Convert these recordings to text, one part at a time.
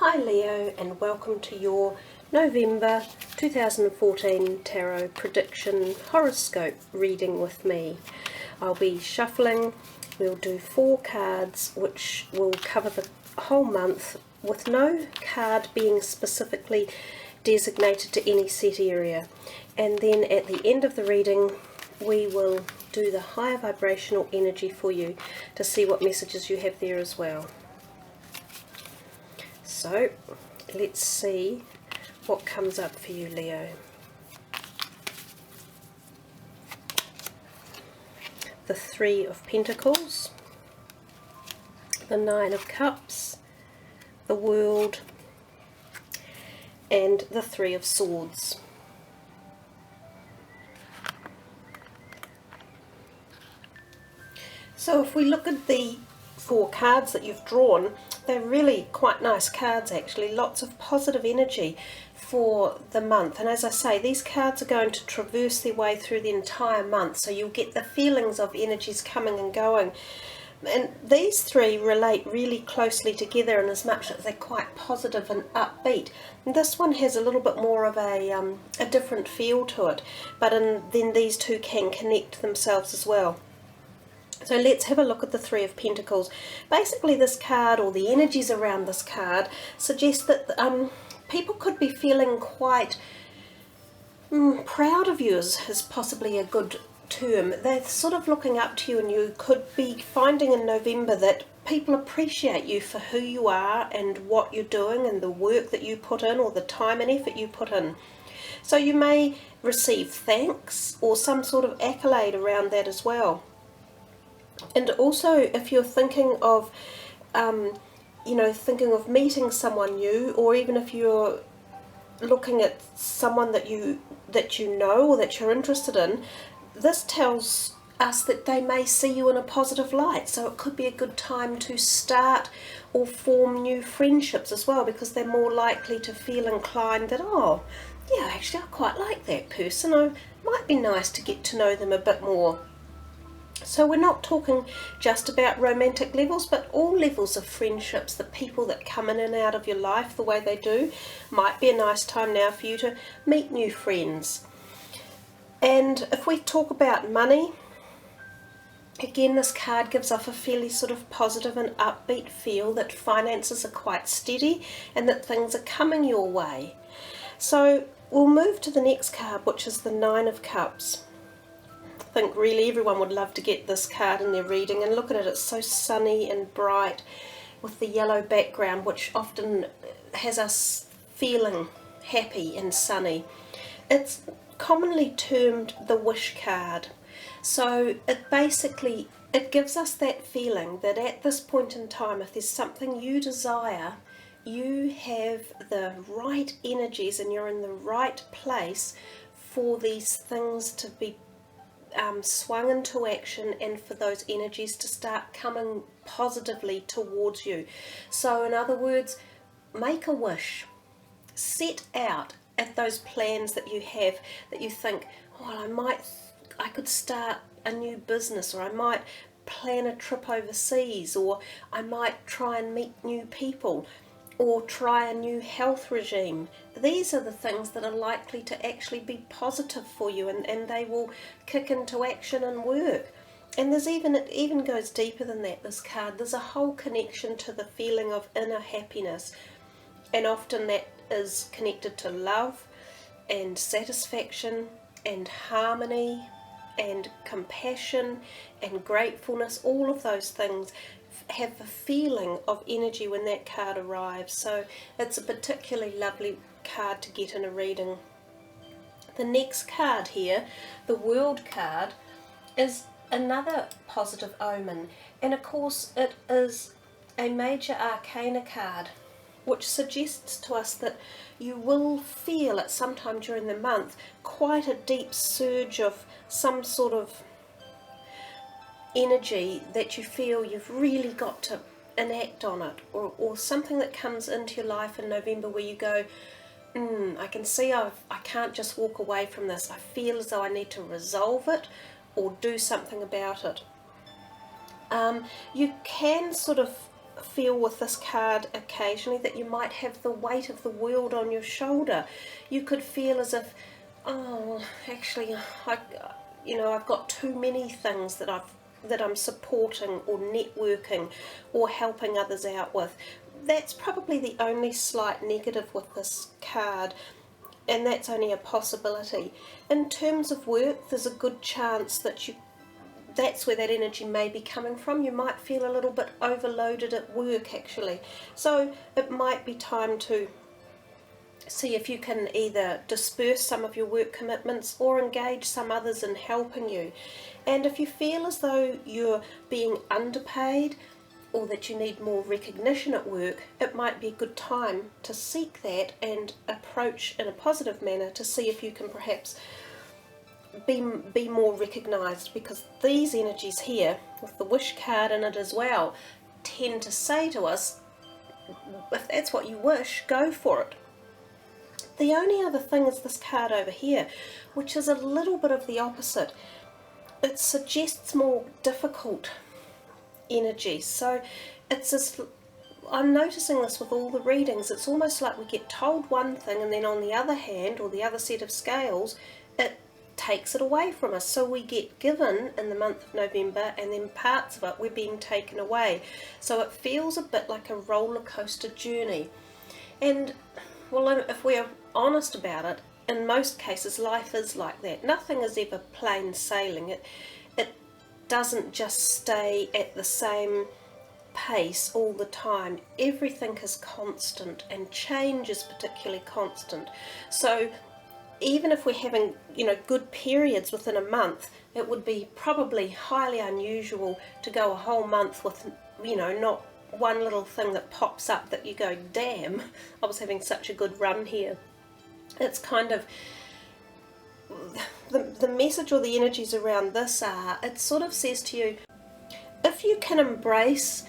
Hi Leo, and welcome to your November 2014 Tarot Prediction Horoscope reading with me. I'll be shuffling. We'll do 4 cards which will cover the whole month with no card being specifically designated to any set area. And then at the end of the reading we will do the higher vibrational energy for you to see what messages you have there as well. So let's see what comes up for you, Leo. The 3 of Pentacles, the 9 of Cups, the World, and the 3 of Swords. So if we look at the 4 cards that you've drawn, they're really quite nice cards actually, lots of positive energy for the month. And as I say, these cards are going to traverse their way through the entire month, so you'll get the feelings of energies coming and going. And these 3 relate really closely together in as much as they're quite positive and upbeat. And this one has a little bit more of a different feel to it, but then these 2 can connect themselves as well. So let's have a look at the 3 of Pentacles. Basically this card, or the energies around this card, suggest that people could be feeling quite proud of you, is possibly a good term. They're sort of looking up to you, and you could be finding in November that people appreciate you for who you are and what you're doing and the work that you put in, or the time and effort you put in. So you may receive thanks or some sort of accolade around that as well. And also, if you're thinking of, thinking of meeting someone new, or even if you're looking at someone that you know or that you're interested in, this tells us that they may see you in a positive light. So it could be a good time to start or form new friendships as well, because they're more likely to feel inclined that, oh, yeah, actually I quite like that person. It might be nice to get to know them a bit more. So we're not talking just about romantic levels, but all levels of friendships. The people that come in and out of your life the way they do, might be a nice time now for you to meet new friends. And if we talk about money, again this card gives off a fairly sort of positive and upbeat feel that finances are quite steady and that things are coming your way. So we'll move to the next card, which is the 9 of Cups. I think really everyone would love to get this card in their reading, and look at it, it's so sunny and bright with the yellow background, which often has us feeling happy and sunny. It's commonly termed the wish card. So it gives us that feeling that at this point in time, if there's something you desire, you have the right energies and you're in the right place for these things to be swung into action, and for those energies to start coming positively towards you. So in other words, make a wish, set out at those plans that you have, that you think, oh, I could start a new business, or I might plan a trip overseas, or I might try and meet new people, or try a new health regime. These are the things that are likely to actually be positive for you, and they will kick into action and work. And it even goes deeper than that, this card. There's a whole connection to the feeling of inner happiness, and often that is connected to love and satisfaction and harmony and compassion and gratefulness. All of those things have a feeling of energy when that card arrives. So it's a particularly lovely card to get in a reading. The next card here, the World card, is another positive omen, and of course it is a major arcana card, which suggests to us that you will feel at some time during the month quite a deep surge of some sort of energy that you feel you've really got to enact on it, or something that comes into your life in November where you go, I can see I can't just walk away from this. I feel as though I need to resolve it or do something about it. You can sort of feel with this card occasionally that you might have the weight of the world on your shoulder. You could feel as if, oh, actually, I've got too many things that I'm supporting or networking or helping others out with. That's probably the only slight negative with this card, and that's only a possibility. In terms of work, there's a good chance that that's where that energy may be coming from. You might feel a little bit overloaded at work, actually. So it might be time to see if you can either disperse some of your work commitments or engage some others in helping you. And if you feel as though you're being underpaid or that you need more recognition at work, it might be a good time to seek that and approach in a positive manner to see if you can perhaps be more recognized, because these energies here with the wish card in it as well tend to say to us, if that's what you wish, go for it. The only other thing is this card over here, which is a little bit of the opposite. It suggests more difficult energies. So I'm noticing this with all the readings. It's almost like we get told one thing, and then on the other hand, or the other set of scales, it takes it away from us. So we get given in the month of November, and then parts of it we're being taken away. So it feels a bit like a roller coaster journey. And well, if we're honest about it, in most cases life is like that. Nothing is ever plain sailing. It doesn't just stay at the same pace all the time. Everything is constant, and change is particularly constant. So even if we're having, good periods within a month, it would be probably highly unusual to go a whole month with, not one little thing that pops up that you go, damn, I was having such a good run here. It's kind of, the message or the energies around this are, it sort of says to you, if you can embrace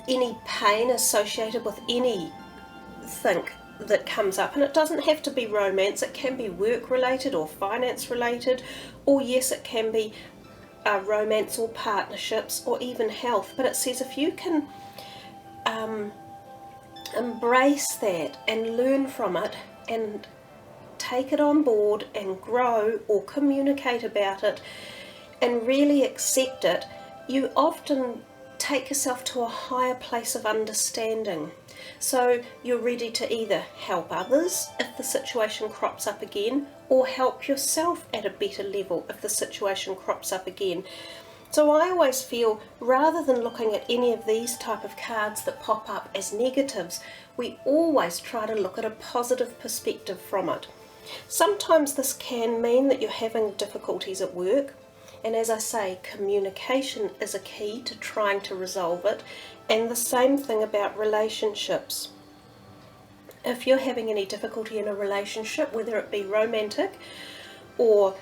any pain associated with anything that comes up, and it doesn't have to be romance, it can be work related or finance related, or yes, it can be romance or partnerships or even health, but it says if you can embrace that and learn from it and take it on board and grow or communicate about it and really accept it, you often take yourself to a higher place of understanding. So you're ready to either help others if the situation crops up again, or help yourself at a better level if the situation crops up again. So I always feel, rather than looking at any of these type of cards that pop up as negatives, we always try to look at a positive perspective from it. Sometimes this can mean that you're having difficulties at work, and as I say, communication is a key to trying to resolve it, and the same thing about relationships. If you're having any difficulty in a relationship, whether it be romantic or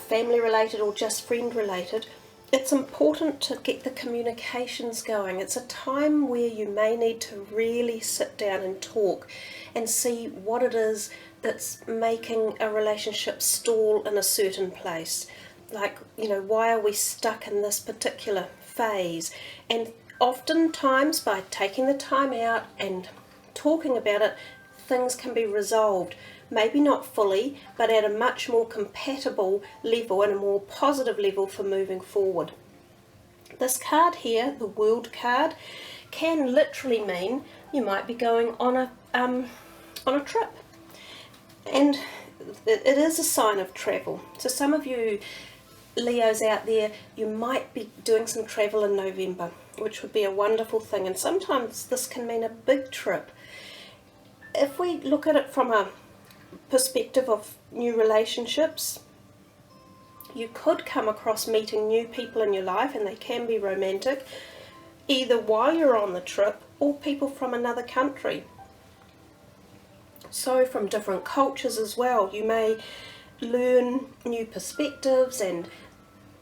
family related or just friend related, it's important to get the communications going. It's a time where you may need to really sit down and talk and see what it is that's making a relationship stall in a certain place. Like, why are we stuck in this particular phase? And oftentimes by taking the time out and talking about it, things can be resolved. Maybe not fully, but at a much more compatible level and a more positive level for moving forward. This card here, the World card, can literally mean you might be going on a trip. And it is a sign of travel. So some of you Leos out there, you might be doing some travel in November, which would be a wonderful thing. And sometimes this can mean a big trip. If we look at it from a perspective of new relationships, you could come across meeting new people in your life, and they can be romantic, either while you're on the trip or people from another country. So from different cultures as well, you may learn new perspectives and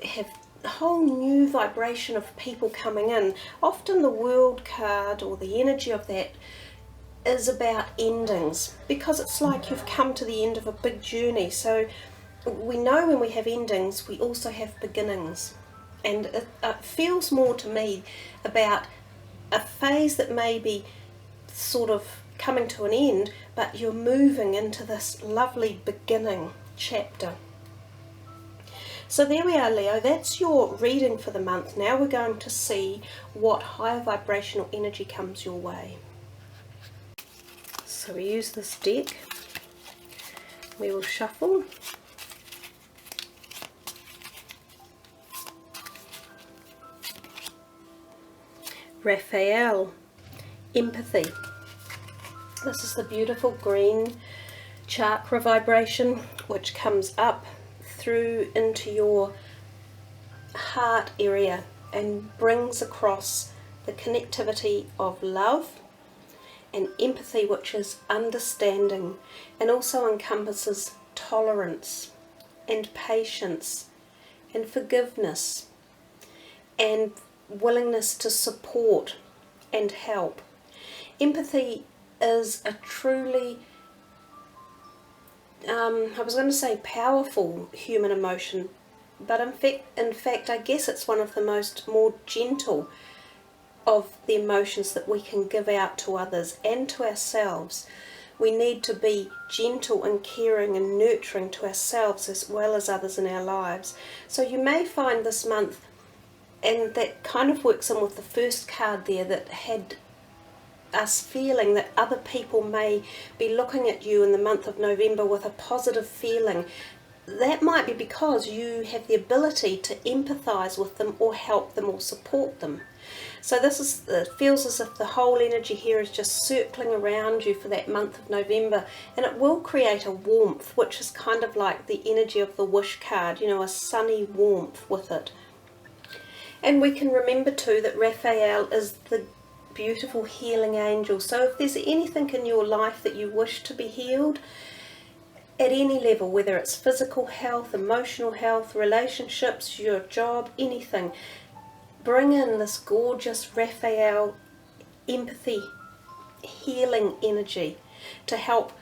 have a whole new vibration of people coming in. Often the World card, or the energy of that, is about endings, because it's like you've come to the end of a big journey. So we know when we have endings, we also have beginnings, and it feels more to me about a phase that may be sort of coming to an end, but you're moving into this lovely beginning chapter. So there we are, Leo, that's your reading for the month. Now we're going to see what higher vibrational energy comes your way. So we use this deck, we will shuffle. Raphael, empathy. This is the beautiful green chakra vibration which comes up through into your heart area and brings across the connectivity of love and empathy, which is understanding, and also encompasses tolerance and patience and forgiveness and willingness to support and help. Empathy is a truly I was going to say powerful human emotion, but in fact I guess it's one of the more gentle of the emotions that we can give out to others and to ourselves. We need to be gentle and caring and nurturing to ourselves as well as others in our lives. So you may find this month, and that kind of works in with the first card there that had us feeling that other people may be looking at you in the month of November with a positive feeling. That might be because you have the ability to empathize with them or help them or support them. So it feels as if the whole energy here is just circling around you for that month of November, and it will create a warmth, which is kind of like the energy of the wish card, you know, a sunny warmth with it. And we can remember too that Raphael is the beautiful healing angel. So if there's anything in your life that you wish to be healed at any level, whether it's physical health, emotional health, relationships, your job, anything, bring in this gorgeous Raphael empathy healing energy to help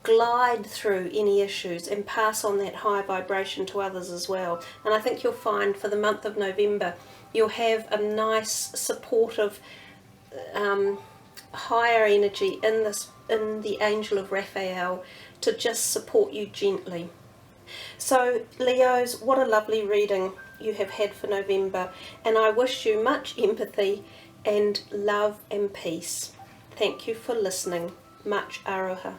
glide through any issues and pass on that high vibration to others as well. And I think you'll find for the month of November you'll have a nice supportive higher energy in the angel of Raphael to just support you gently. So Leos, what a lovely reading you have had for November, and I wish you much empathy and love and peace. Thank you for listening. Much aroha.